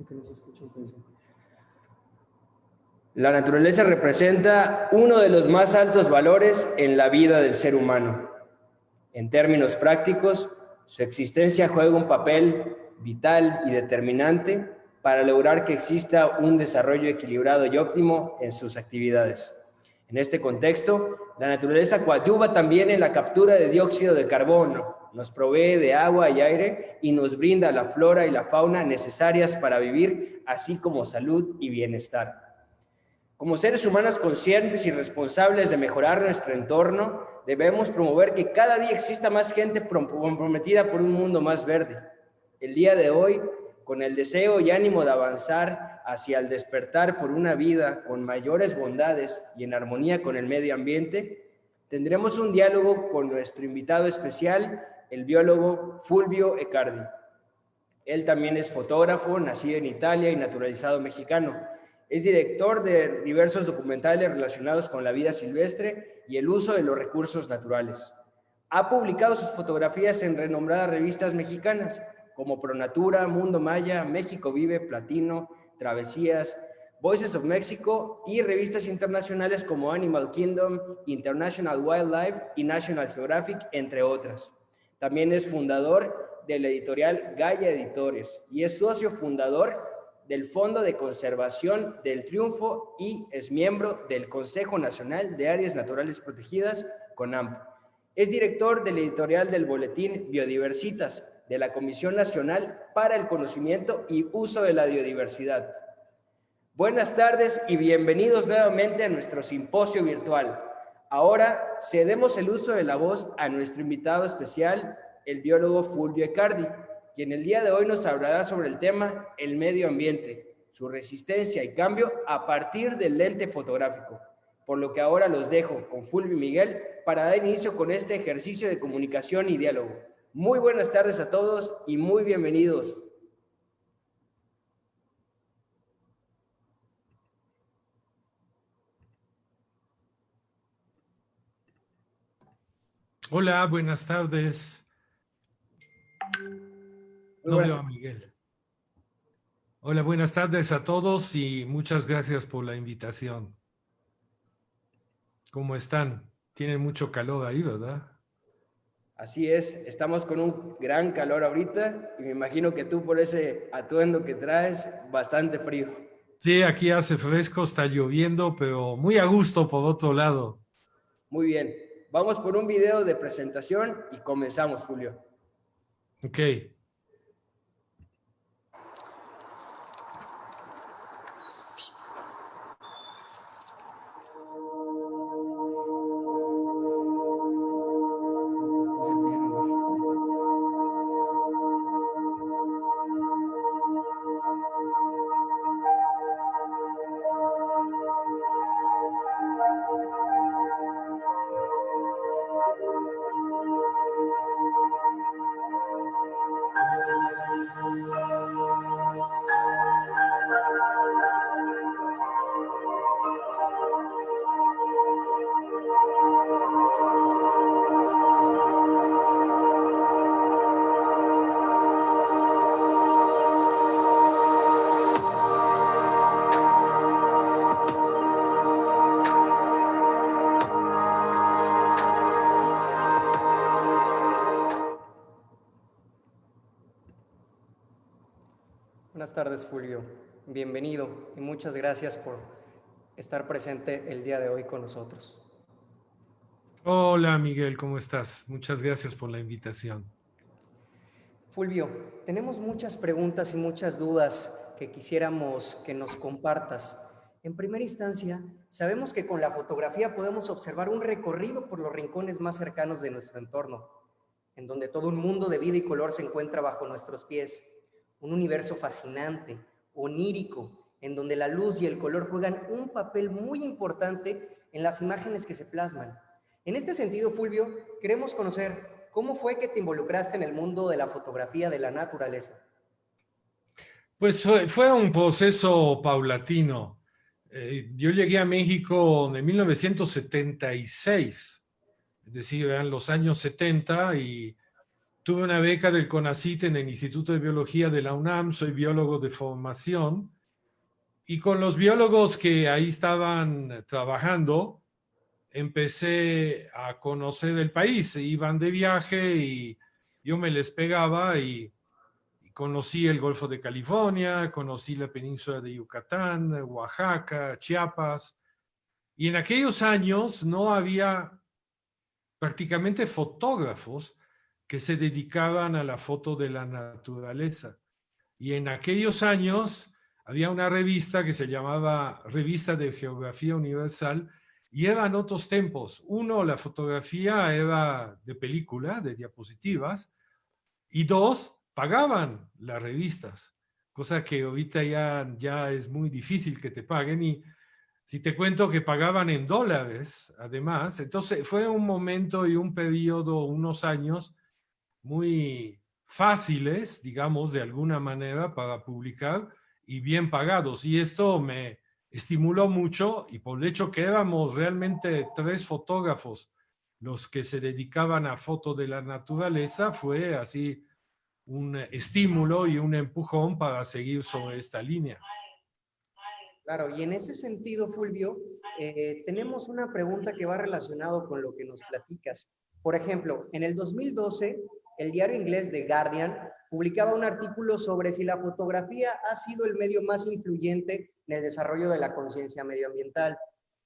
Que no se escucha en Facebook. La naturaleza representa uno de los más altos valores en la vida del ser humano. En términos prácticos, su existencia juega un papel vital y determinante para lograr que exista un desarrollo equilibrado y óptimo en sus actividades. En este contexto, la naturaleza coadyuva también en la captura de dióxido de carbono, nos provee de agua y aire y nos brinda la flora y la fauna necesarias para vivir, así como salud y bienestar. Como seres humanos conscientes y responsables de mejorar nuestro entorno, debemos promover que cada día exista más gente comprometida por un mundo más verde. El día de hoy, con el deseo y ánimo de avanzar hacia el despertar por una vida con mayores bondades y en armonía con el medio ambiente, tendremos un diálogo con nuestro invitado especial, el biólogo Fulvio Ecardi. Él también es fotógrafo, nacido en Italia y naturalizado mexicano. Es director de diversos documentales relacionados con la vida silvestre y el uso de los recursos naturales. Ha publicado sus fotografías en renombradas revistas mexicanas como Pronatura, Mundo Maya, México Vive, Platino, Travesías, Voices of Mexico y revistas internacionales como Animal Kingdom, International Wildlife y National Geographic, entre otras. También es fundador de la editorial Gaia Editores y es socio fundador del Fondo de Conservación del Triunfo y es miembro del Consejo Nacional de Áreas Naturales Protegidas, CONAMP. Es director de la editorial del boletín Biodiversitas, de la Comisión Nacional para el Conocimiento y Uso de la Biodiversidad. Buenas tardes y bienvenidos nuevamente a nuestro simposio virtual. Ahora cedemos el uso de la voz a nuestro invitado especial, el biólogo Fulvio Ecardi, quien el día de hoy nos hablará sobre el tema el medio ambiente, su resistencia y cambio a partir del lente fotográfico. Por lo que ahora los dejo con Fulvio y Miguel para dar inicio con este ejercicio de comunicación y diálogo. Muy buenas tardes a todos y muy bienvenidos. Hola, buenas tardes. No veo a Miguel. Hola, buenas tardes a todos y muchas gracias por la invitación. ¿Cómo están? Tienen mucho calor ahí, ¿verdad? Así es, estamos con un gran calor ahorita y me imagino que tú por ese atuendo que traes, bastante frío. Sí, aquí hace fresco, está lloviendo, pero muy a gusto por otro lado. Muy bien, vamos por un video de presentación y comenzamos, Julio. Ok. Buenas tardes, Fulvio. Bienvenido y muchas gracias por estar presente el día de hoy con nosotros. Hola, Miguel, ¿cómo estás? Muchas gracias por la invitación. Fulvio, tenemos muchas preguntas y muchas dudas que quisiéramos que nos compartas. En primera instancia, sabemos que con la fotografía podemos observar un recorrido por los rincones más cercanos de nuestro entorno, en donde todo un mundo de vida y color se encuentra bajo nuestros pies. Un universo fascinante, onírico, en donde la luz y el color juegan un papel muy importante en las imágenes que se plasman. En este sentido, Fulvio, queremos conocer cómo fue que te involucraste en el mundo de la fotografía de la naturaleza. Pues fue un proceso paulatino. Yo llegué a México en 1976, es decir, eran los años 70 y tuve una beca del CONACYT en el Instituto de Biología de la UNAM, soy biólogo de formación, y con los biólogos que ahí estaban trabajando, empecé a conocer el país. Iban de viaje y yo me les pegaba y conocí el Golfo de California, conocí la península de Yucatán, Oaxaca, Chiapas. Y en aquellos años no había prácticamente fotógrafos que se dedicaban a la foto de la naturaleza. Y en aquellos años había una revista que se llamaba Revista de Geografía Universal y eran otros tiempos. Uno, la fotografía era de película, de diapositivas, y dos, pagaban las revistas, cosa que ahorita ya es muy difícil que te paguen. Y si te cuento que pagaban en dólares, además, entonces fue un momento y un periodo, unos años muy fáciles, digamos, de alguna manera para publicar y bien pagados. Y esto me estimuló mucho y por el hecho que éramos realmente 3 fotógrafos los que se dedicaban a foto de la naturaleza, fue así un estímulo y un empujón para seguir sobre esta línea. Claro, y en ese sentido, Fulvio, tenemos una pregunta que va relacionado con lo que nos platicas. Por ejemplo, en el 2012, el diario inglés The Guardian publicaba un artículo sobre si la fotografía ha sido el medio más influyente en el desarrollo de la conciencia medioambiental.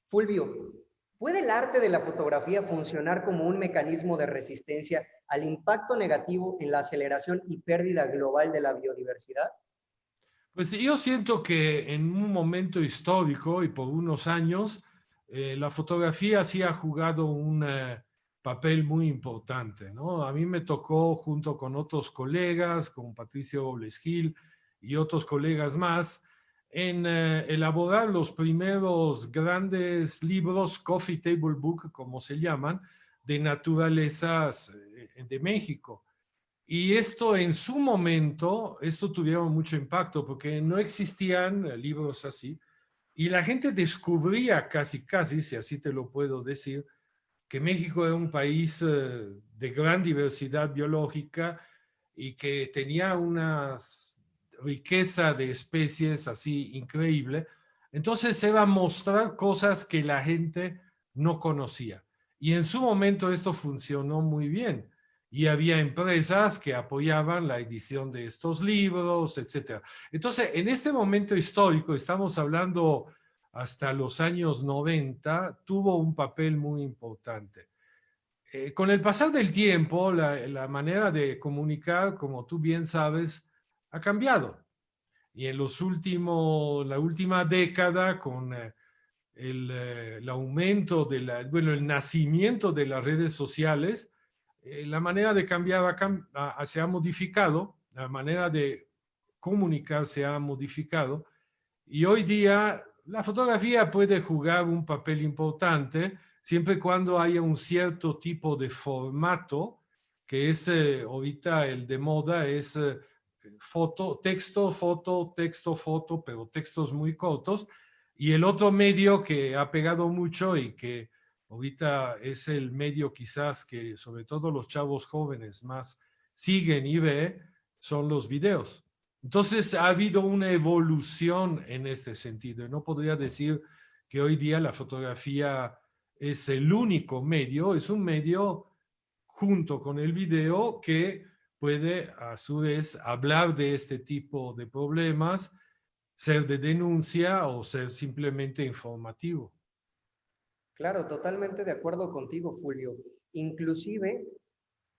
Fulvio, ¿puede el arte de la fotografía funcionar como un mecanismo de resistencia al impacto negativo en la aceleración y pérdida global de la biodiversidad? Pues yo siento que en un momento histórico y por unos años, la fotografía sí ha jugado un papel muy importante, ¿no? A mí me tocó, junto con otros colegas, como Patricio Robles Gil y otros colegas más, en elaborar los primeros grandes libros, Coffee Table Book, como se llaman, de naturalezas de México. Y esto en su momento, esto tuvieron mucho impacto porque no existían libros así y la gente descubría casi, si así te lo puedo decir, que México era un país de gran diversidad biológica y que tenía una riqueza de especies así increíble. Entonces se va a mostrar cosas que la gente no conocía. Y en su momento esto funcionó muy bien. Y había empresas que apoyaban la edición de estos libros, etcétera. Entonces, en este momento histórico, estamos hablando hasta los años 90, tuvo un papel muy importante. Con el pasar del tiempo, la manera de comunicar, como tú bien sabes, ha cambiado. Y en la última década, con el aumento el nacimiento de las redes sociales, la manera de cambiar se ha modificado, la manera de comunicar se ha modificado, y hoy día la fotografía puede jugar un papel importante siempre y cuando haya un cierto tipo de formato, que es ahorita el de moda, es texto, foto, pero textos muy cortos. Y el otro medio que ha pegado mucho y que ahorita es el medio quizás que sobre todo los chavos jóvenes más siguen y ven, son los videos. Entonces ha habido una evolución en este sentido. No podría decir que hoy día la fotografía es el único medio, es un medio junto con el video que puede a su vez hablar de este tipo de problemas, ser de denuncia o ser simplemente informativo. Claro, totalmente de acuerdo contigo, Fulvio. Inclusive,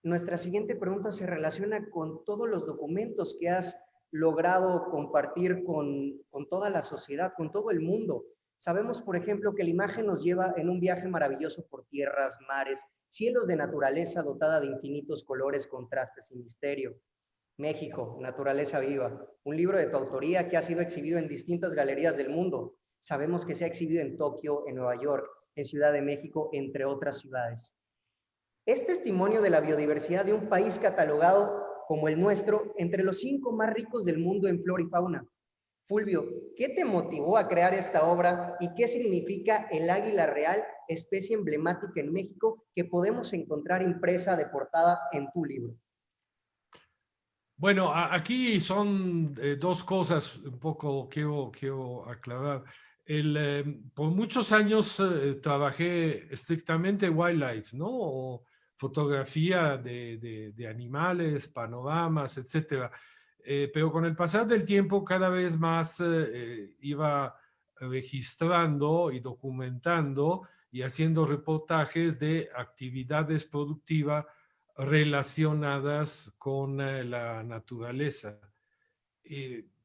nuestra siguiente pregunta se relaciona con todos los documentos que has logrado compartir con toda la sociedad, con todo el mundo. Sabemos, por ejemplo, que la imagen nos lleva en un viaje maravilloso por tierras, mares, cielos de naturaleza dotada de infinitos colores, contrastes y misterio. México, Naturaleza Viva, un libro de tu autoría que ha sido exhibido en distintas galerías del mundo. Sabemos que se ha exhibido en Tokio, en Nueva York, en Ciudad de México, entre otras ciudades. Es testimonio de la biodiversidad de un país catalogado como el nuestro entre los 5 más ricos del mundo en flora y fauna. Fulvio, ¿qué te motivó a crear esta obra y qué significa el águila real, especie emblemática en México que podemos encontrar impresa de portada en tu libro? Bueno, aquí son dos cosas un poco quiero aclarar. Por muchos años trabajé estrictamente wildlife, ¿no? O fotografía de animales, panoramas, etcétera. Pero con el pasar del tiempo cada vez más iba registrando y documentando y haciendo reportajes de actividades productivas relacionadas con la naturaleza.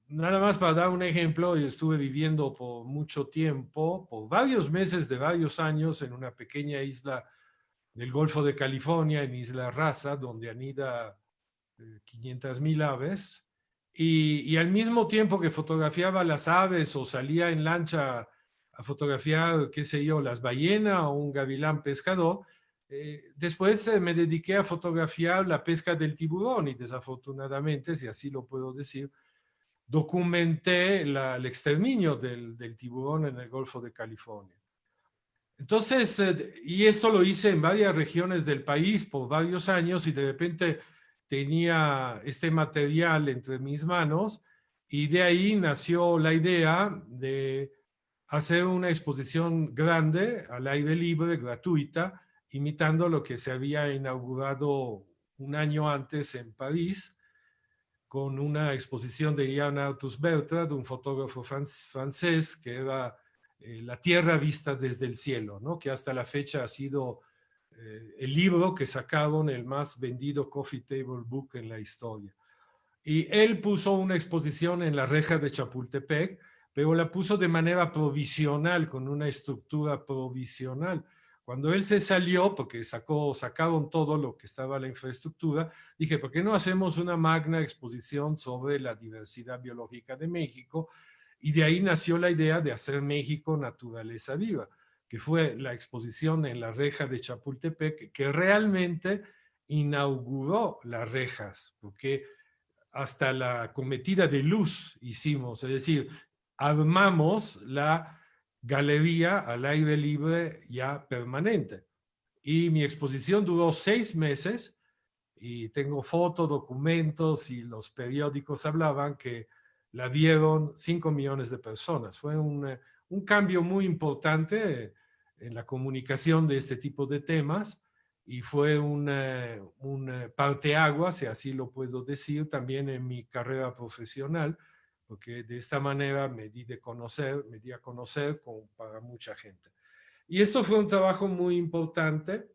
Nada más para dar un ejemplo, yo estuve viviendo por mucho tiempo, por varios meses de varios años, en una pequeña isla del Golfo de California, en Isla Raza, donde anida 500,000 aves, y al mismo tiempo que fotografiaba las aves o salía en lancha a fotografiar, qué sé yo, las ballenas o un gavilán pescador, después me dediqué a fotografiar la pesca del tiburón y desafortunadamente, si así lo puedo decir, documenté el exterminio del tiburón en el Golfo de California. Entonces, y esto lo hice en varias regiones del país por varios años y de repente tenía este material entre mis manos y de ahí nació la idea de hacer una exposición grande al aire libre, gratuita, imitando lo que se había inaugurado un año antes en París con una exposición de Yann Arthus Bertrand, un fotógrafo francés, que era La Tierra vista desde el cielo, ¿no? Que hasta la fecha ha sido el libro que sacaron el más vendido coffee table book en la historia. Y él puso una exposición en la reja de Chapultepec, pero la puso de manera provisional, con una estructura provisional. Cuando él se salió, porque sacaron todo lo que estaba la infraestructura, dije, ¿por qué no hacemos una magna exposición sobre la diversidad biológica de México? Y de ahí nació la idea de hacer México Naturaleza Viva, que fue la exposición en la reja de Chapultepec, que realmente inauguró las rejas, porque hasta la cometida de luz hicimos, es decir, armamos la galería al aire libre ya permanente. Y mi exposición duró 6 meses y tengo fotos, documentos y los periódicos hablaban que la vieron 5 millones de personas. Fue un cambio muy importante en la comunicación de este tipo de temas y fue un parteaguas, si así lo puedo decir, también en mi carrera profesional, porque de esta manera me di a conocer para mucha gente. Y esto fue un trabajo muy importante,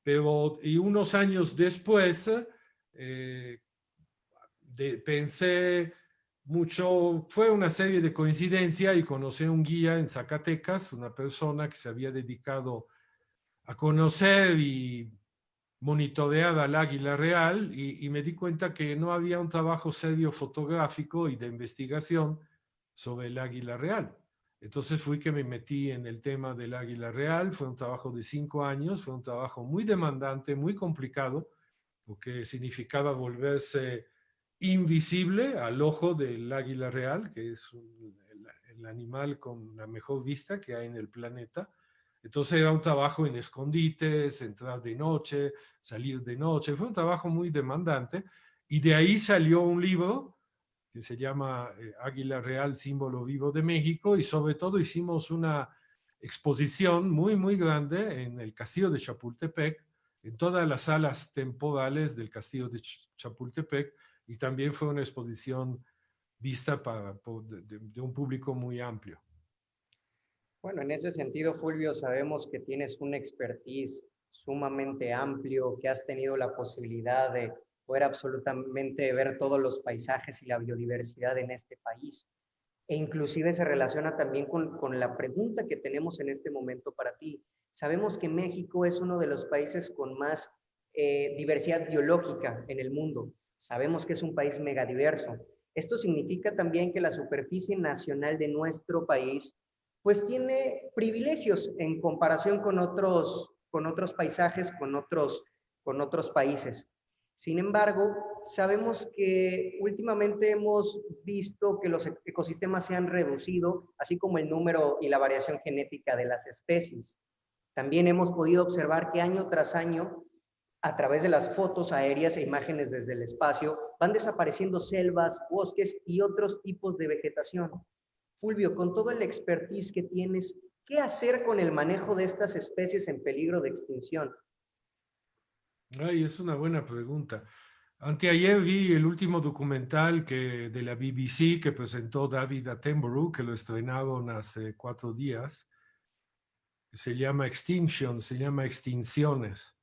pero y unos años después eh, pensé mucho, fue una serie de coincidencias y conocí a un guía en Zacatecas, una persona que se había dedicado a conocer y monitorear al águila real y me di cuenta que no había un trabajo serio fotográfico y de investigación sobre el águila real. Entonces fui que me metí en el tema del águila real, fue un trabajo de 5 años, fue un trabajo muy demandante, muy complicado, porque significaba volverse invisible al ojo del águila real, que es el animal con la mejor vista que hay en el planeta. Entonces era un trabajo en escondites, entrar de noche, salir de noche, fue un trabajo muy demandante y de ahí salió un libro que se llama Águila Real, símbolo vivo de México, y sobre todo hicimos una exposición muy, muy grande en el castillo de Chapultepec, en todas las salas temporales del castillo de Chapultepec, y también fue una exposición vista de un público muy amplio. Bueno, en ese sentido, Fulvio, sabemos que tienes un expertise sumamente amplio, que has tenido la posibilidad de poder absolutamente ver todos los paisajes y la biodiversidad en este país. E inclusive se relaciona también con la pregunta que tenemos en este momento para ti. Sabemos que México es uno de los países con más diversidad biológica en el mundo. Sabemos que es un país megadiverso. Esto significa también que la superficie nacional de nuestro país pues tiene privilegios en comparación con otros paisajes, con otros países. Sin embargo, sabemos que últimamente hemos visto que los ecosistemas se han reducido, así como el número y la variación genética de las especies. También hemos podido observar que año tras año A través de las fotos aéreas e imágenes desde el espacio, van desapareciendo selvas, bosques y otros tipos de vegetación. Fulvio, con todo el expertise que tienes, ¿qué hacer con el manejo de estas especies en peligro de extinción? Ay, es una buena pregunta. Anteayer vi el último documental de la BBC que presentó David Attenborough, que lo estrenaron hace 4 días. Se llama Extinction, se llama Extinciones.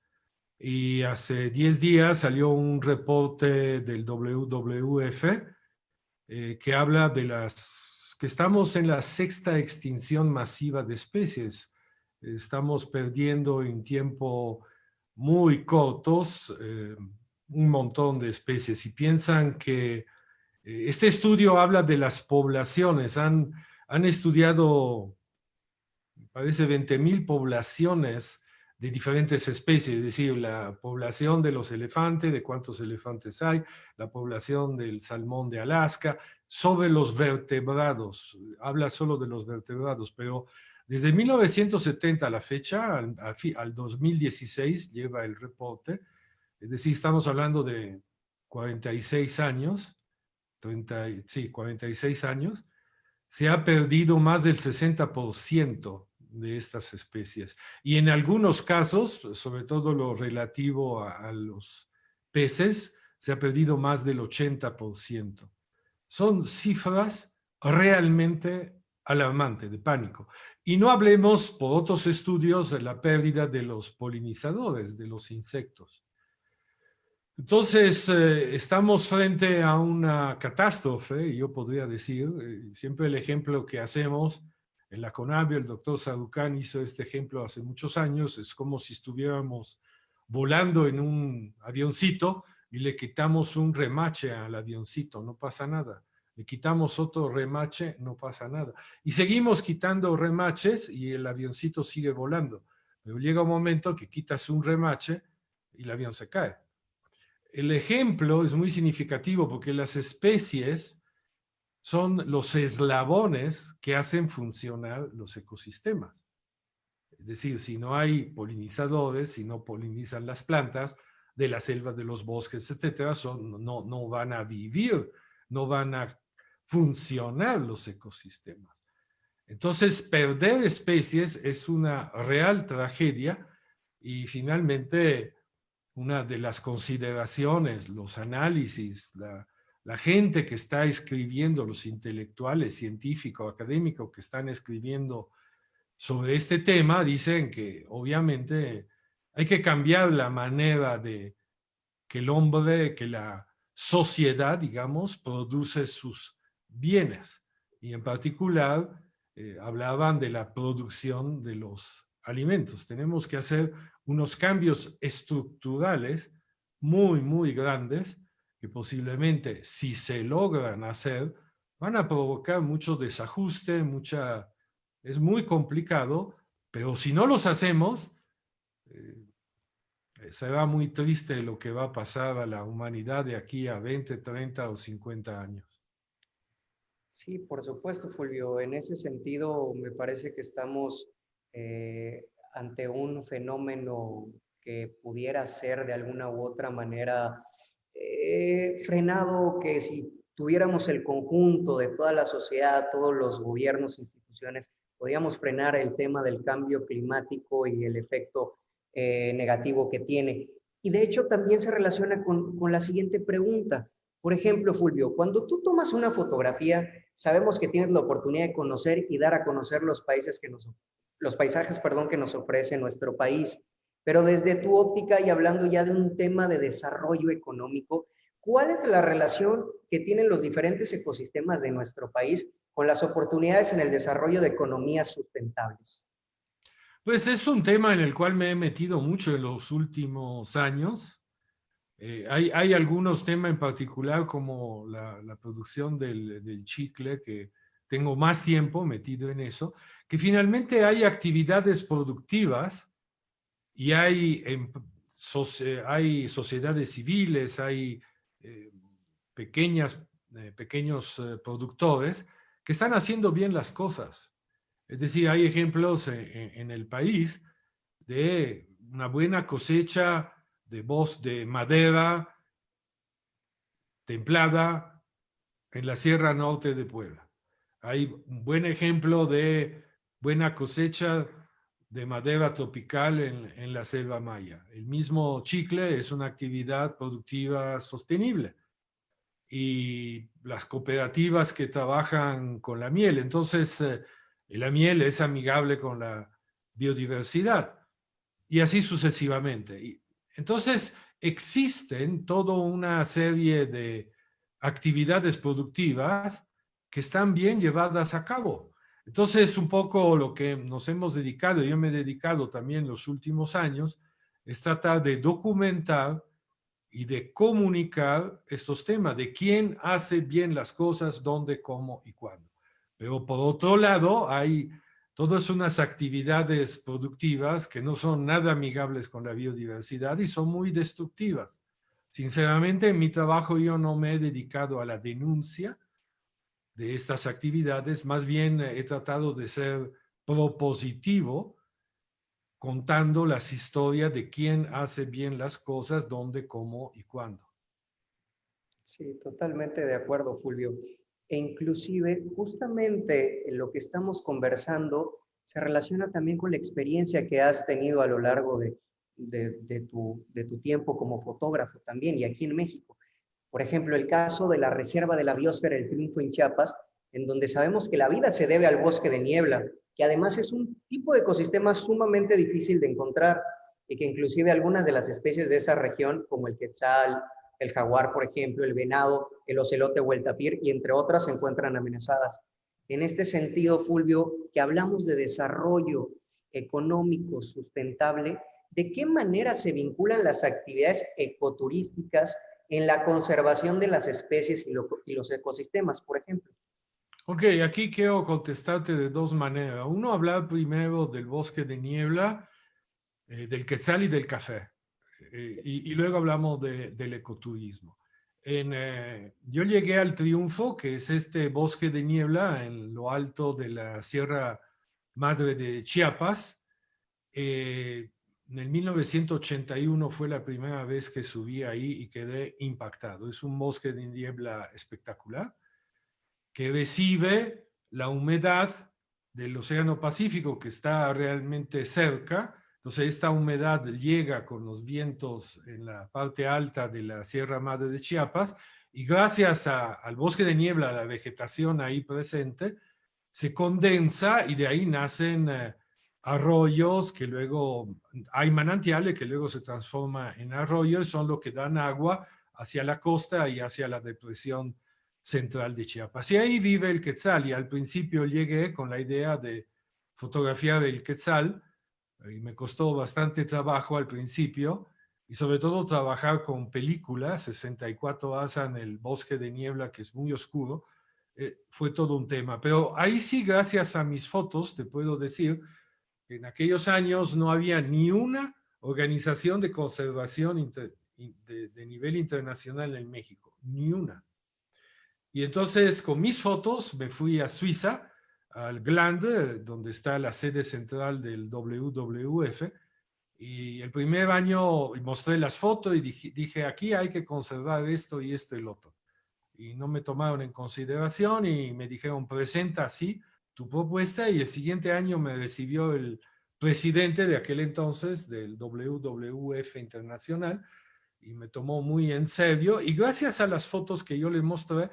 Y hace 10 días salió un reporte del WWF que habla que estamos en la sexta extinción masiva de especies. Estamos perdiendo en tiempo muy cortos un montón de especies y piensan que este estudio habla de las poblaciones. Han estudiado, parece, 20.000 poblaciones de diferentes especies, es decir, la población de los elefantes, de cuántos elefantes hay, la población del salmón de Alaska, sobre los vertebrados, habla solo de los vertebrados, pero desde 1970 a la fecha, al 2016, lleva el reporte, es decir, estamos hablando de 46 años, 46 años, se ha perdido más del 60% de estas especies. Y en algunos casos, sobre todo lo relativo a los peces, se ha perdido más del 80%. Son cifras realmente alarmantes, de pánico. Y no hablemos, por otros estudios, de la pérdida de los polinizadores, de los insectos. Entonces, estamos frente a una catástrofe, yo podría decir, siempre el ejemplo que hacemos en la Conavio, el doctor Sarucán hizo este ejemplo hace muchos años, es como si estuviéramos volando en un avioncito y le quitamos un remache al avioncito, no pasa nada. Le quitamos otro remache, no pasa nada. Y seguimos quitando remaches y el avioncito sigue volando. Pero llega un momento que quitas un remache y el avión se cae. El ejemplo es muy significativo porque las especies son los eslabones que hacen funcionar los ecosistemas. Es decir, si no hay polinizadores, si no polinizan las plantas de la selva, de los bosques, etcétera, no van a vivir, no van a funcionar los ecosistemas. Entonces, perder especies es una real tragedia y finalmente una de las consideraciones, los análisis, la gente que está escribiendo, los intelectuales, científicos, académicos que están escribiendo sobre este tema, dicen que obviamente hay que cambiar la manera de que el hombre, que la sociedad, digamos, produce sus bienes. Y en particular, hablaban de la producción de los alimentos. Tenemos que hacer unos cambios estructurales muy, muy grandes que posiblemente, si se logran hacer, van a provocar mucho desajuste, es muy complicado, pero si no los hacemos, será muy triste lo que va a pasar a la humanidad de aquí a 20, 30 o 50 años. Sí, por supuesto, Fulvio. En ese sentido, me parece que estamos ante un fenómeno que pudiera ser de alguna u otra manera frenado, que si tuviéramos el conjunto de toda la sociedad, todos los gobiernos, instituciones, podríamos frenar el tema del cambio climático y el efecto negativo que tiene. Y de hecho también se relaciona con la siguiente pregunta. Por ejemplo, Fulvio, cuando tú tomas una fotografía, sabemos que tienes la oportunidad de conocer y dar a conocer los paisajes que nos ofrece nuestro país. Pero desde tu óptica y hablando ya de un tema de desarrollo económico, ¿cuál es la relación que tienen los diferentes ecosistemas de nuestro país con las oportunidades en el desarrollo de economías sustentables? Pues es un tema en el cual me he metido mucho en los últimos años. Hay algunos temas en particular como la producción del chicle, que tengo más tiempo metido en eso, que finalmente hay actividades productivas y hay sociedades civiles, hay eh, pequeños productores que están haciendo bien las cosas. Es decir, hay ejemplos en el país de una buena cosecha de madera templada en la Sierra Norte de Puebla. Hay un buen ejemplo de buena cosecha de madera tropical en la selva maya. El mismo chicle es una actividad productiva sostenible y las cooperativas que trabajan con la miel. Entonces, la miel es amigable con la biodiversidad y así sucesivamente. Y entonces, existen toda una serie de actividades productivas que están bien llevadas a cabo. Entonces, un poco lo que nos hemos dedicado, yo me he dedicado también los últimos años, es tratar de documentar y de comunicar estos temas, de quién hace bien las cosas, dónde, cómo y cuándo. Pero por otro lado, hay todas unas actividades productivas que no son nada amigables con la biodiversidad y son muy destructivas. Sinceramente, en mi trabajo yo no me he dedicado a la denuncia de estas actividades, más bien he tratado de ser propositivo contando las historias de quién hace bien las cosas, dónde, cómo y cuándo. Sí, totalmente de acuerdo, Fulvio. E inclusive, justamente en lo que estamos conversando se relaciona también con la experiencia que has tenido a lo largo de tu tiempo como fotógrafo también, y aquí en México. Por ejemplo, el caso de la Reserva de la Biosfera El Triunfo en Chiapas, en donde sabemos que la vida se debe al bosque de niebla, que además es un tipo de ecosistema sumamente difícil de encontrar y que inclusive algunas de las especies de esa región, como el quetzal, el jaguar, por ejemplo, el venado, el ocelote o el tapir, y entre otras, se encuentran amenazadas. En este sentido, Fulvio, que hablamos de desarrollo económico sustentable, ¿de qué manera se vinculan las actividades ecoturísticas en la conservación de las especies y los ecosistemas, por ejemplo? Ok, aquí quiero contestarte de dos maneras. Uno, hablar primero del bosque de niebla, del quetzal y del café. Y luego hablamos del ecoturismo. Yo llegué al Triunfo, que es este bosque de niebla en lo alto de la Sierra Madre de Chiapas. En el 1981 fue la primera vez que subí ahí y quedé impactado. Es un bosque de niebla espectacular que recibe la humedad del Océano Pacífico, que está realmente cerca. Entonces, esta humedad llega con los vientos en la parte alta de la Sierra Madre de Chiapas y gracias al bosque de niebla, a la vegetación ahí presente, se condensa y de ahí nacen arroyos que luego, hay manantiales que luego se transforman en arroyos, son los que dan agua hacia la costa y hacia la depresión central de Chiapas. Y ahí vive el quetzal y al principio llegué con la idea de fotografiar el quetzal y me costó bastante trabajo al principio y sobre todo trabajar con películas, 64 horas en el bosque de niebla que es muy oscuro, fue todo un tema. Pero ahí sí, gracias a mis fotos, te puedo decir que en aquellos años no había ni una organización de conservación de nivel internacional en México, ni una. Y entonces con mis fotos me fui a Suiza, al Glande, donde está la sede central del WWF, y el primer año mostré las fotos y dije, aquí hay que conservar esto y esto y lo otro. Y no me tomaron en consideración y me dijeron, presenta así tu propuesta, y el siguiente año me recibió el presidente de aquel entonces del WWF Internacional y me tomó muy en serio, y gracias a las fotos que yo le mostré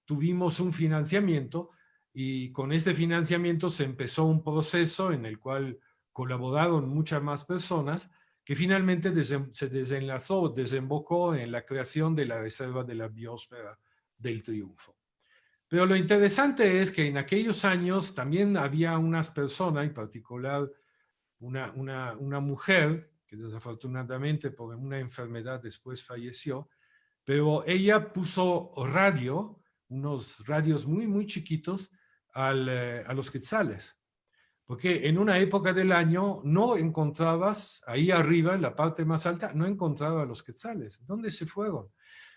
tuvimos un financiamiento y con este financiamiento se empezó un proceso en el cual colaboraron muchas más personas que finalmente se desembocó en la creación de la Reserva de la Biosfera del Triunfo. Pero lo interesante es que en aquellos años también había unas personas, en particular una mujer, que desafortunadamente por una enfermedad después falleció, pero ella puso radio, unos radios muy, muy chiquitos, a los quetzales. Porque en una época del año no encontrabas, ahí arriba, en la parte más alta, no encontraba los quetzales. ¿Dónde se fueron?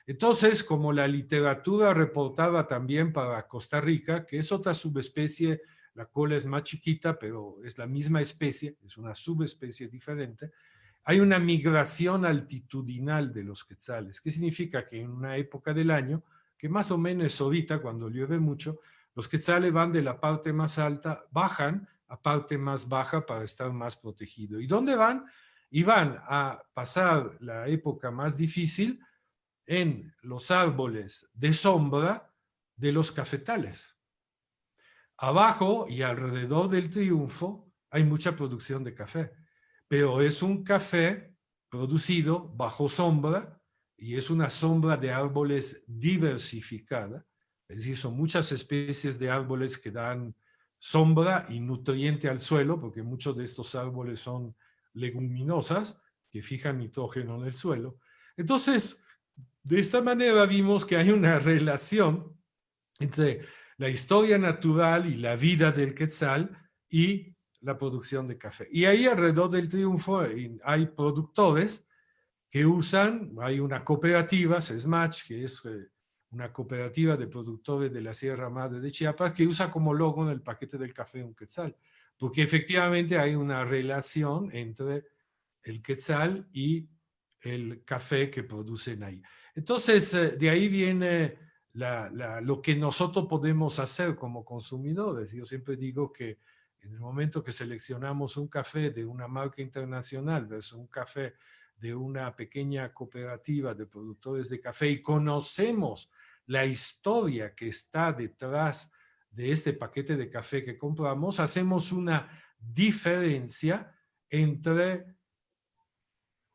Entonces, como la literatura reportaba también para Costa Rica, que es otra subespecie, la cola es más chiquita, pero es la misma especie, es una subespecie diferente, hay una migración altitudinal de los quetzales. ¿Qué significa? Que en una época del año, que más o menos es ahorita, cuando llueve mucho, los quetzales van de la parte más alta, bajan a parte más baja para estar más protegidos. ¿Y dónde van? Y van a pasar la época más difícil en los árboles de sombra de los cafetales. Abajo y alrededor del Triunfo hay mucha producción de café, pero es un café producido bajo sombra y es una sombra de árboles diversificada, es decir, son muchas especies de árboles que dan sombra y nutriente al suelo, porque muchos de estos árboles son leguminosas que fijan nitrógeno en el suelo. Entonces, de esta manera vimos que hay una relación entre la historia natural y la vida del quetzal y la producción de café. Y ahí alrededor del Triunfo hay productores que usan, hay una cooperativa, SESMACH, que es una cooperativa de productores de la Sierra Madre de Chiapas, que usa como logo en el paquete del café un quetzal, porque efectivamente hay una relación entre el quetzal y el café que producen ahí. Entonces, de ahí viene lo que nosotros podemos hacer como consumidores. Yo siempre digo que en el momento que seleccionamos un café de una marca internacional versus un café de una pequeña cooperativa de productores de café y conocemos la historia que está detrás de este paquete de café que compramos, hacemos una diferencia entre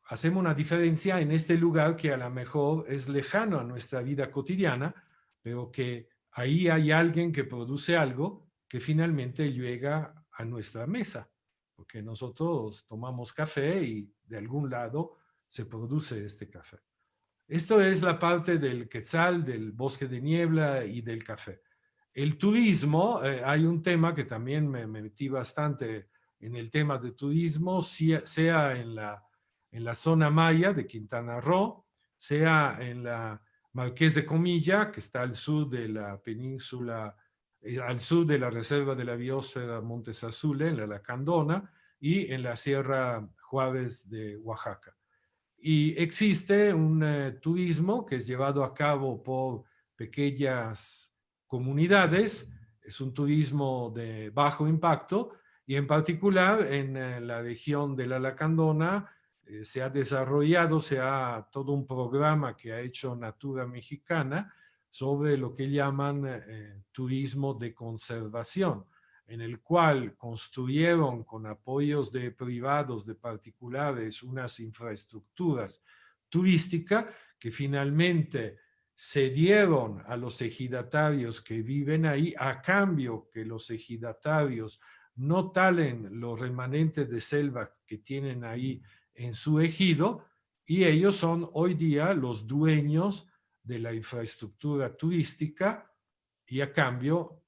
hacemos una diferencia en este lugar que a lo mejor es lejano a nuestra vida cotidiana, pero que ahí hay alguien que produce algo que finalmente llega a nuestra mesa, porque nosotros tomamos café y de algún lado se produce este café. Esto es la parte del quetzal, del bosque de niebla y del café. El turismo, hay un tema que también me metí bastante en el tema de turismo, sea en la zona maya de Quintana Roo, sea en la Marqués de Comilla, que está al sur de la península, al sur de la reserva de la biosfera Montes Azules, en la Lacandona, y en la Sierra Juárez de Oaxaca. Y existe un turismo que es llevado a cabo por pequeñas comunidades, es un turismo de bajo impacto y en particular en la región de la Lacandona se ha desarrollado, todo un programa que ha hecho Natura Mexicana sobre lo que llaman turismo de conservación, en el cual construyeron con apoyos de privados, de particulares, unas infraestructuras turísticas que finalmente se dieron a los ejidatarios que viven ahí a cambio que los ejidatarios no talen los remanentes de selva que tienen ahí en su ejido y ellos son hoy día los dueños de la infraestructura turística y a cambio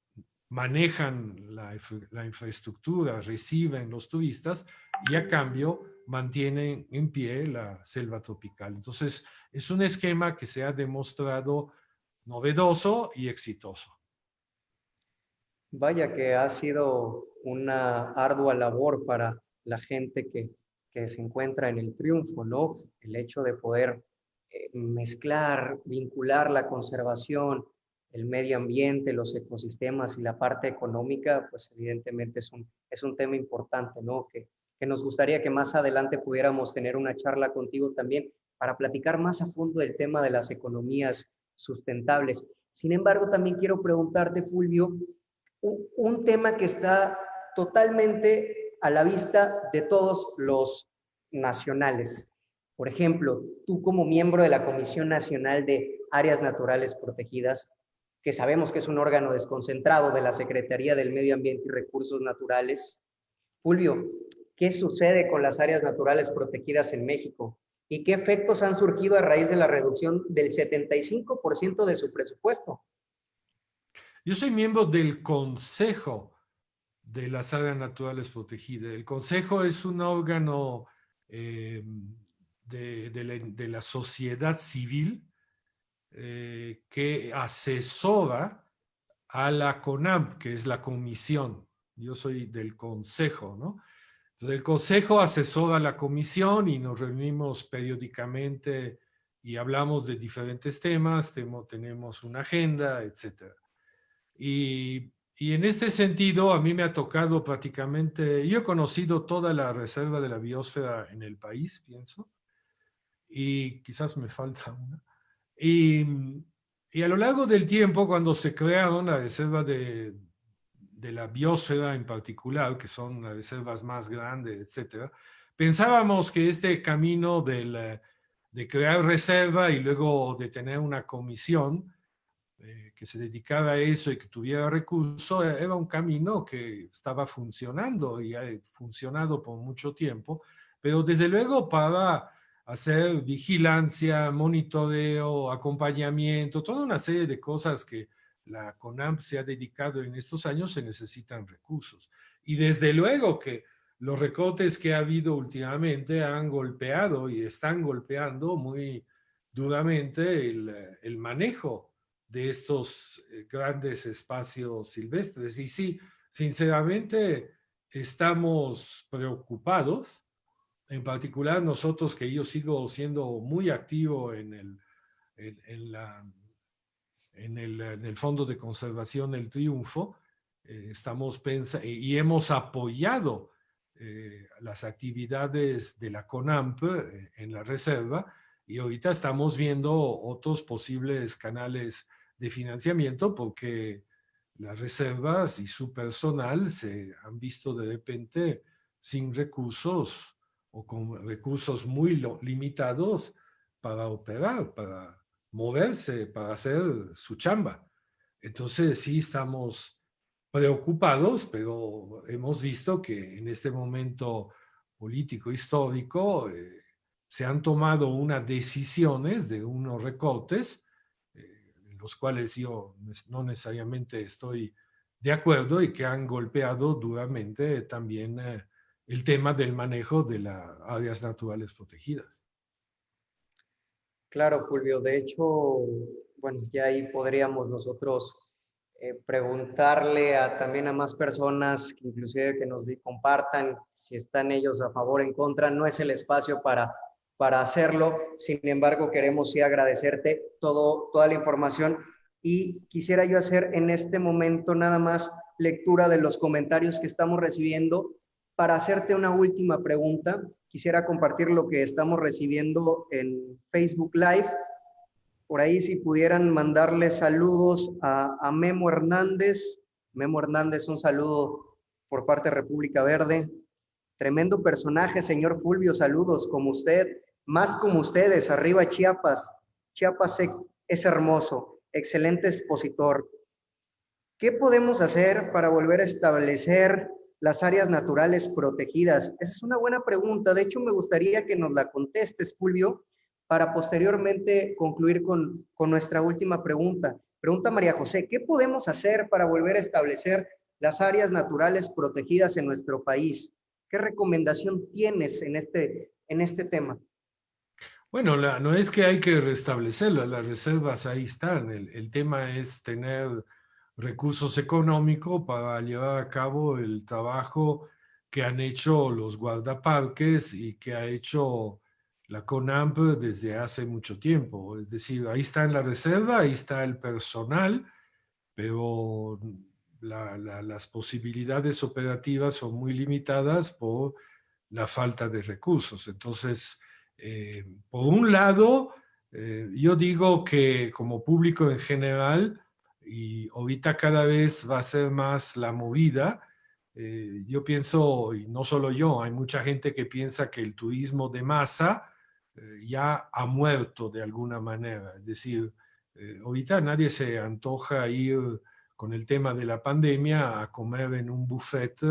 manejan la infraestructura, reciben los turistas y a cambio mantienen en pie la selva tropical. Entonces, es un esquema que se ha demostrado novedoso y exitoso. Vaya que ha sido una ardua labor para la gente que se encuentra en el Triunfo, ¿no? El hecho de poder mezclar, vincular la conservación, el medio ambiente, los ecosistemas y la parte económica, pues evidentemente es un tema importante, ¿no? Que nos gustaría que más adelante pudiéramos tener una charla contigo también para platicar más a fondo del tema de las economías sustentables. Sin embargo, también quiero preguntarte, Fulvio, un tema que está totalmente a la vista de todos los nacionales. Por ejemplo, tú como miembro de la Comisión Nacional de Áreas Naturales Protegidas, que sabemos que es un órgano desconcentrado de la Secretaría del Medio Ambiente y Recursos Naturales, Fulvio, ¿qué sucede con las áreas naturales protegidas en México? ¿Y qué efectos han surgido a raíz de la reducción del 75% de su presupuesto? Yo soy miembro del Consejo de las Áreas Naturales Protegidas. El Consejo es un órgano de la sociedad civil que asesora a la CONAMP, que es la comisión. Yo soy del Consejo, ¿no? Entonces, el Consejo asesora a la Comisión y nos reunimos periódicamente y hablamos de diferentes temas, tenemos una agenda, etc. Y en este sentido, a mí me ha tocado prácticamente, yo he conocido toda la reserva de la biosfera en el país, pienso, y quizás me falta una. Y, y a lo largo del tiempo, cuando se crearon la reserva de la biosfera en particular, que son las reservas más grandes, etcétera, pensábamos que este camino de crear reserva y luego de tener una comisión que se dedicara a eso y que tuviera recursos, era un camino que estaba funcionando y ha funcionado por mucho tiempo, pero desde luego para hacer vigilancia, monitoreo, acompañamiento, toda una serie de cosas que la CONAMP se ha dedicado en estos años, se necesitan recursos. Y desde luego que los recortes que ha habido últimamente han golpeado y están golpeando muy duramente el manejo de estos grandes espacios silvestres. Y sí, sinceramente estamos preocupados, en particular nosotros, que yo sigo siendo muy activo en, la, en el Fondo de Conservación El Triunfo, estamos pensando y hemos apoyado las actividades de la CONAMP en la reserva, y ahorita estamos viendo otros posibles canales de financiamiento porque las reservas y su personal se han visto de repente sin recursos o con recursos muy limitados para operar, para moverse, para hacer su chamba. Entonces sí estamos preocupados, pero hemos visto que en este momento político histórico se han tomado unas decisiones de unos recortes en los cuales yo no necesariamente estoy de acuerdo y que han golpeado duramente también el tema del manejo de las áreas naturales protegidas. Claro, Fulvio. De hecho, bueno, ya ahí podríamos nosotros preguntarle también a más personas, que inclusive que nos compartan si están ellos a favor o en contra. No es el espacio para hacerlo. Sin embargo, queremos sí agradecerte toda la información, y quisiera yo hacer en este momento nada más lectura de los comentarios que estamos recibiendo para hacerte una última pregunta. Quisiera compartir lo que estamos recibiendo en Facebook Live. Por ahí, si pudieran mandarle saludos a Memo Hernández. Memo Hernández, un saludo por parte de República Verde. Tremendo personaje, señor Fulvio, saludos como usted, más como ustedes, arriba Chiapas. Chiapas es hermoso, excelente expositor. ¿Qué podemos hacer para volver a establecer las áreas naturales protegidas? Esa es una buena pregunta. De hecho, me gustaría que nos la contestes, Fulvio, para posteriormente concluir con nuestra última pregunta. Pregunta María José: ¿qué podemos hacer para volver a establecer las áreas naturales protegidas en nuestro país? ¿Qué recomendación tienes en este tema? Bueno, no es que hay que restablecerlas, las reservas ahí están. El tema es tener recursos económicos para llevar a cabo el trabajo que han hecho los guardaparques y que ha hecho la CONAMP desde hace mucho tiempo. Es decir, ahí está en la reserva, ahí está el personal, pero las posibilidades operativas son muy limitadas por la falta de recursos. Entonces, por un lado, yo digo que como público en general, y ahorita cada vez va a ser más la movida, yo pienso, y no solo yo, hay mucha gente que piensa que el turismo de masa ya ha muerto de alguna manera. Es decir, ahorita nadie se antoja ir con el tema de la pandemia a comer en un buffet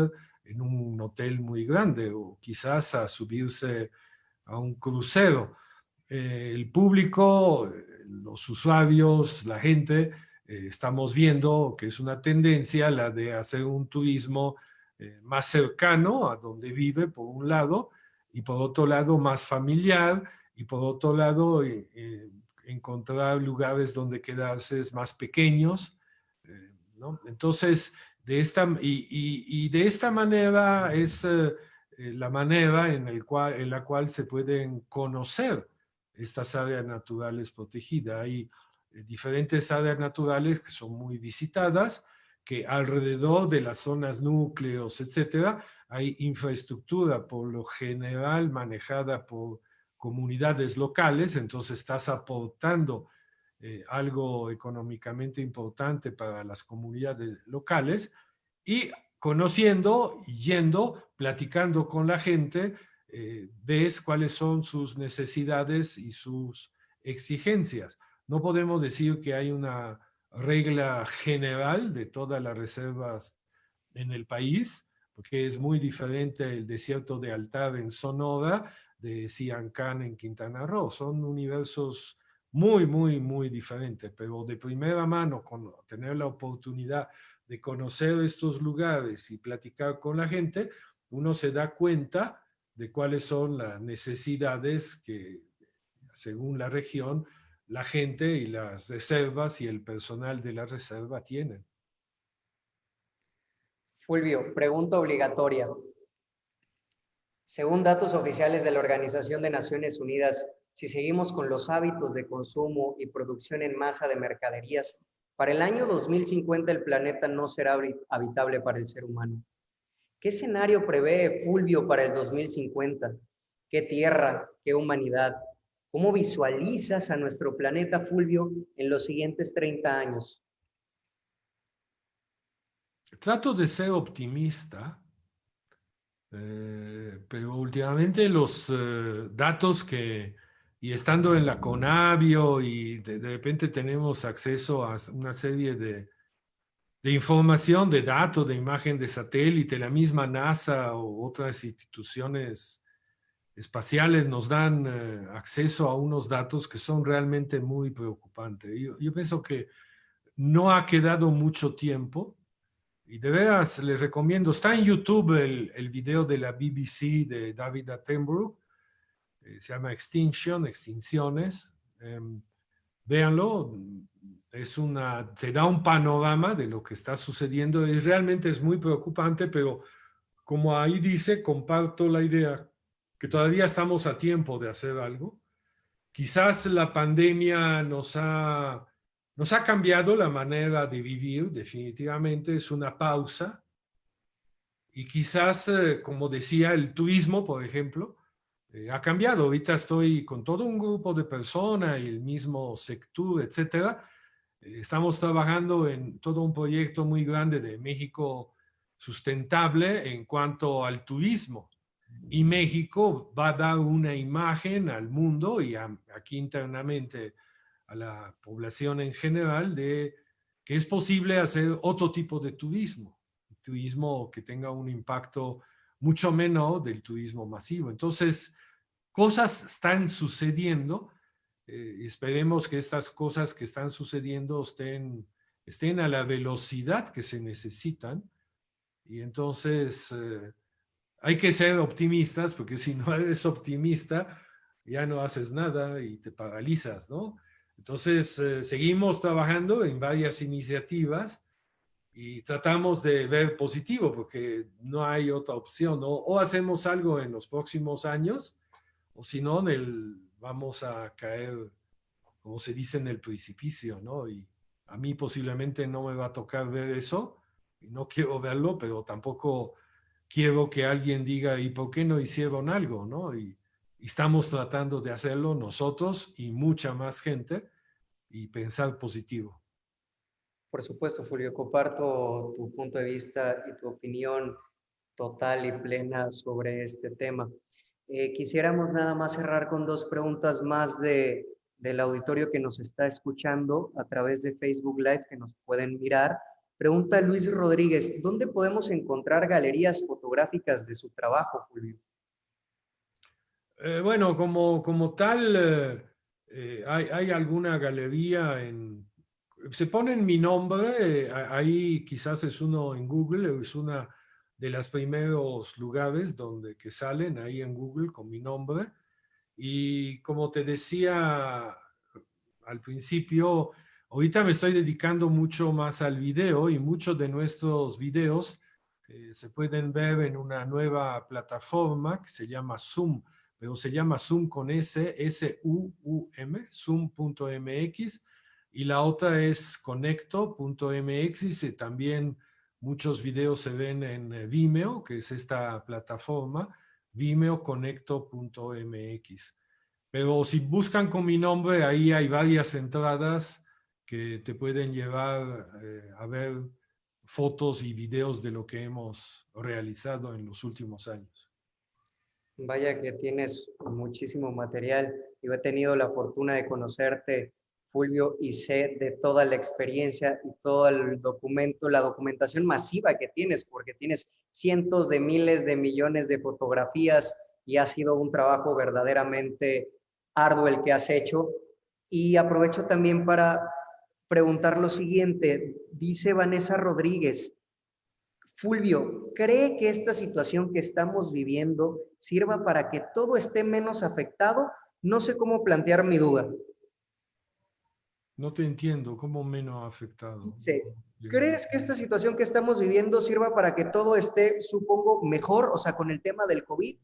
en un hotel muy grande o quizás a subirse a un crucero. El público, los usuarios, la gente, estamos viendo que es una tendencia la de hacer un turismo más cercano a donde vive, por un lado, y por otro lado más familiar, y por otro lado encontrar lugares donde quedarse más pequeños, ¿no? Entonces, de esta manera es la manera en la cual se pueden conocer estas áreas naturales protegidas. Hay diferentes áreas naturales que son muy visitadas, que alrededor de las zonas núcleos, etcétera, hay infraestructura por lo general manejada por comunidades locales, entonces estás aportando algo económicamente importante para las comunidades locales y conociendo, yendo, platicando con la gente, ves cuáles son sus necesidades y sus exigencias. No podemos decir que hay una regla general de todas las reservas en el país, porque es muy diferente el desierto de Altar en Sonora de Siancán en Quintana Roo. Son universos muy, muy, muy diferentes, pero de primera mano, con tener la oportunidad de conocer estos lugares y platicar con la gente, uno se da cuenta de cuáles son las necesidades que, según la región, la gente y las reservas y el personal de la reserva tienen. Fulvio, pregunta obligatoria. Según datos oficiales de la Organización de Naciones Unidas, si seguimos con los hábitos de consumo y producción en masa de mercaderías, para el año 2050 el planeta no será habitable para el ser humano. ¿Qué escenario prevé Fulvio para el 2050? ¿Qué tierra? ¿Qué humanidad? ¿Cómo visualizas a nuestro planeta, Fulvio, en los siguientes 30 años? Trato de ser optimista, pero últimamente los datos y estando en la Conavio y de repente tenemos acceso a una serie de información, de datos, de imagen de satélite, la misma NASA o otras instituciones espaciales nos dan acceso a unos datos que son realmente muy preocupantes. Yo pienso que no ha quedado mucho tiempo y de veras les recomiendo, está en YouTube el video de la BBC de David Attenborough, se llama Extinciones, véanlo, te da un panorama de lo que está sucediendo y realmente es muy preocupante, pero como ahí dice, comparto la idea que todavía estamos a tiempo de hacer algo. Quizás la pandemia nos ha cambiado la manera de vivir, definitivamente es una pausa. Y quizás, como decía, el turismo, por ejemplo, ha cambiado. Ahorita estoy con todo un grupo de personas y el mismo sector, etcétera. Estamos trabajando en todo un proyecto muy grande de México sustentable en cuanto al turismo. Y México va a dar una imagen al mundo y aquí internamente a la población en general de que es posible hacer otro tipo de turismo que tenga un impacto mucho menor del turismo masivo. Entonces, cosas están sucediendo. Esperemos que estas cosas que están sucediendo estén a la velocidad que se necesitan. Y entonces hay que ser optimistas, porque si no eres optimista, ya no haces nada y te paralizas, ¿no? Entonces, seguimos trabajando en varias iniciativas y tratamos de ver positivo, porque no hay otra opción, ¿no? O hacemos algo en los próximos años, o si no, vamos a caer, como se dice, en el precipicio, ¿no? Y a mí posiblemente no me va a tocar ver eso, y no quiero verlo, pero tampoco quiero que alguien diga, ¿y por qué no hicieron algo? ¿No? Y estamos tratando de hacerlo nosotros y mucha más gente y pensar positivo. Por supuesto, Fulvio, comparto tu punto de vista y tu opinión total y plena sobre este tema. Quisiéramos nada más cerrar con dos preguntas más del auditorio que nos está escuchando a través de Facebook Live, que nos pueden mirar. Pregunta Luis Rodríguez, ¿dónde podemos encontrar galerías fotográficas de su trabajo, Fulvio? Bueno, como tal, hay alguna galería se pone en mi nombre, ahí quizás es uno en Google, es una de los primeros lugares donde que salen ahí en Google con mi nombre. Y como te decía al principio, ahorita me estoy dedicando mucho más al video y muchos de nuestros videos se pueden ver en una nueva plataforma que se llama Zoom, pero se llama Zoom con S, S-U-U-M, zoom.mx, y la otra es conecto.mx, y también muchos videos se ven en Vimeo, que es esta plataforma, vimeoconecto.mx. Pero si buscan con mi nombre, ahí hay varias entradas que te pueden llevar a ver fotos y videos de lo que hemos realizado en los últimos años. Vaya que tienes muchísimo material. Yo he tenido la fortuna de conocerte, Fulvio, y sé de toda la experiencia y todo el documento, la documentación masiva que tienes, porque tienes cientos de miles de millones de fotografías y ha sido un trabajo verdaderamente arduo el que has hecho. Y aprovecho también para preguntar lo siguiente. Dice Vanessa Rodríguez: Fulvio, ¿cree que esta situación que estamos viviendo sirva para que todo esté menos afectado? No sé cómo plantear mi duda. No te entiendo, ¿cómo menos afectado? Dice, ¿crees que esta situación que estamos viviendo sirva para que todo esté, supongo, mejor? O sea, con el tema del COVID.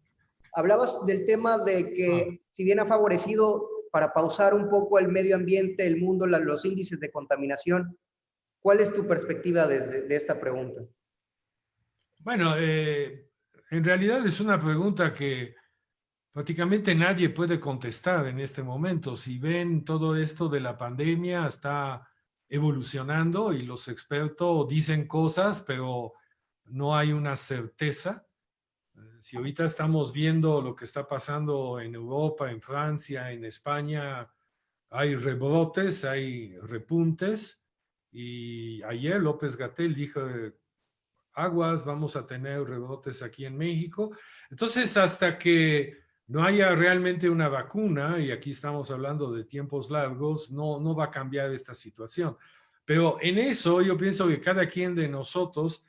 Hablabas del tema de que, si bien ha favorecido para pausar un poco el medio ambiente, el mundo, los índices de contaminación, ¿cuál es tu perspectiva de esta pregunta? Bueno, en realidad es una pregunta que prácticamente nadie puede contestar en este momento. Si ven, todo esto de la pandemia está evolucionando y los expertos dicen cosas, pero no hay una certeza. Si ahorita estamos viendo lo que está pasando en Europa, en Francia, en España, hay rebrotes, hay repuntes, y ayer López-Gatell dijo: aguas, vamos a tener rebrotes aquí en México. Entonces, hasta que no haya realmente una vacuna, y aquí estamos hablando de tiempos largos, no va a cambiar esta situación. Pero en eso yo pienso que cada quien de nosotros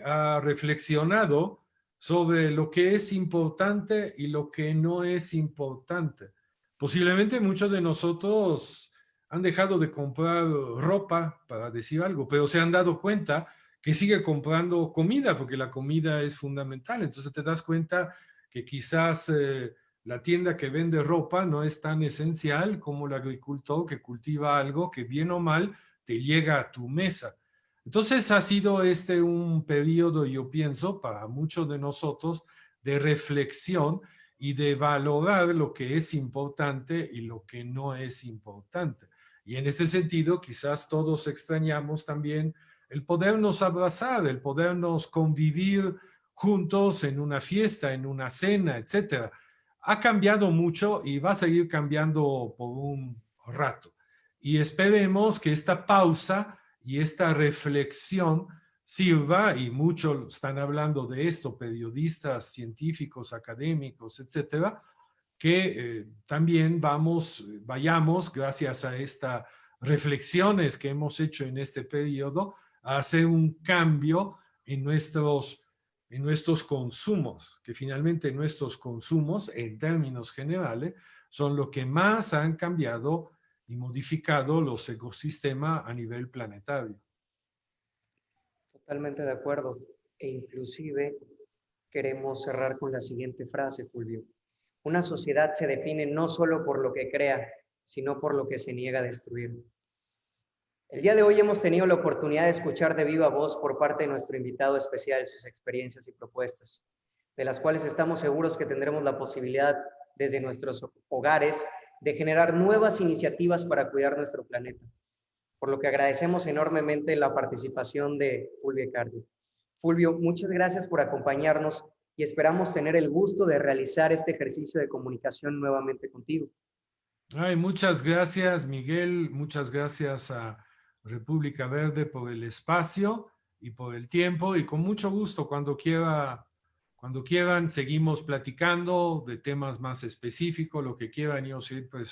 ha reflexionado sobre lo que es importante y lo que no es importante. Posiblemente muchos de nosotros han dejado de comprar ropa, para decir algo, pero se han dado cuenta que sigue comprando comida, porque la comida es fundamental. Entonces te das cuenta que quizás la tienda que vende ropa no es tan esencial como el agricultor que cultiva algo que bien o mal te llega a tu mesa. Entonces ha sido un periodo, yo pienso, para muchos de nosotros, de reflexión y de valorar lo que es importante y lo que no es importante. Y en este sentido, quizás todos extrañamos también el podernos abrazar, el podernos convivir juntos en una fiesta, en una cena, etc. Ha cambiado mucho y va a seguir cambiando por un rato. Y esperemos que esta pausa y esta reflexión sirva, y muchos están hablando de esto, periodistas, científicos, académicos, etcétera, que también vayamos, gracias a estas reflexiones que hemos hecho en este periodo, a hacer un cambio en nuestros consumos, que finalmente nuestros consumos, en términos generales, son lo que más han cambiado y modificado los ecosistemas a nivel planetario. Totalmente de acuerdo. E inclusive queremos cerrar con la siguiente frase, Fulvio. Una sociedad se define no solo por lo que crea, sino por lo que se niega a destruir. El día de hoy hemos tenido la oportunidad de escuchar de viva voz por parte de nuestro invitado especial sus experiencias y propuestas, de las cuales estamos seguros que tendremos la posibilidad desde nuestros hogares de generar nuevas iniciativas para cuidar nuestro planeta, por lo que agradecemos enormemente la participación de Fulvio Ecardi. Fulvio, muchas gracias por acompañarnos y esperamos tener el gusto de realizar este ejercicio de comunicación nuevamente contigo. Ay, muchas gracias, Miguel. Muchas gracias a República Verde por el espacio y por el tiempo, y con mucho gusto, cuando quieran, seguimos platicando de temas más específicos, lo que quieran. Yo siempre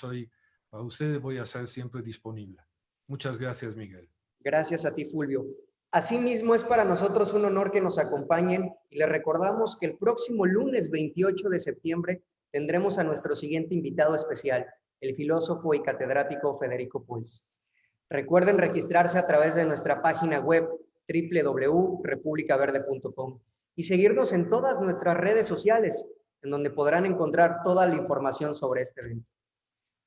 para ustedes voy a ser siempre disponible. Muchas gracias, Miguel. Gracias a ti, Fulvio. Asimismo, es para nosotros un honor que nos acompañen, y les recordamos que el próximo lunes 28 de septiembre tendremos a nuestro siguiente invitado especial, el filósofo y catedrático Federico Puls. Recuerden registrarse a través de nuestra página web www.republicaverde.com y seguirnos en todas nuestras redes sociales, en donde podrán encontrar toda la información sobre este evento.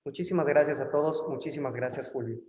Muchísimas gracias a todos. Muchísimas gracias, Fulvio.